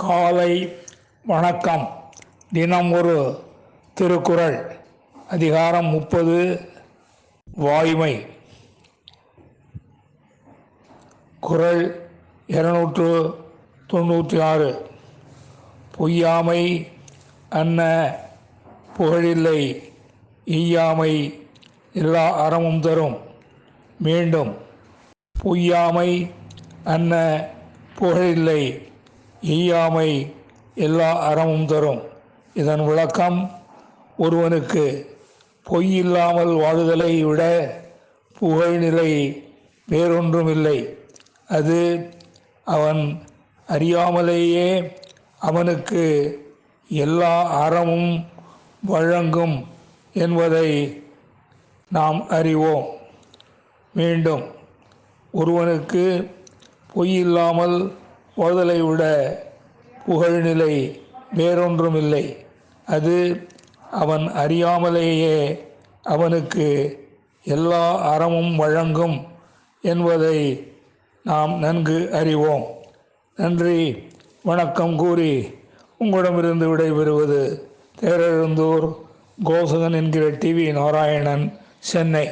காலை வணக்கம். தினம் ஒரு திருக்குறள். அதிகாரம் 30. வாய்மை. குறள் 296. பொய்யாமை அன்ன புகழில்லை, ஈயாமை எல்லா அறமும் தரும். மீண்டும். பொய்யாமை அன்ன புகழில்லை, ஈயாமை எல்லா அறமும் தரும். இதன் விளக்கம்: ஒருவனுக்கு பொய் இல்லாமல் வாழுதலை விட புகழ்நிலை வேறொன்றுமில்லை. அது அவன் அறியாமலேயே அவனுக்கு எல்லா அறமும் வழங்கும் என்பதை நாம் அறிவோம். மீண்டும். ஒருவனுக்கு பொய் இல்லாமல் வாழ்தலை விட புகழ்நிலை வேறொன்றுமில்லை. அது அவன் அறியாமலேயே அவனுக்கு எல்லா அறமும் வழங்கும் என்பதை நாம் நன்கு அறிவோம். நன்றி, வணக்கம் கூறி உங்களிடமிருந்து விடைபெறுவது தேரெழுந்தூர் கோசகன் என்கிற டிவி நாராயணன், சென்னை.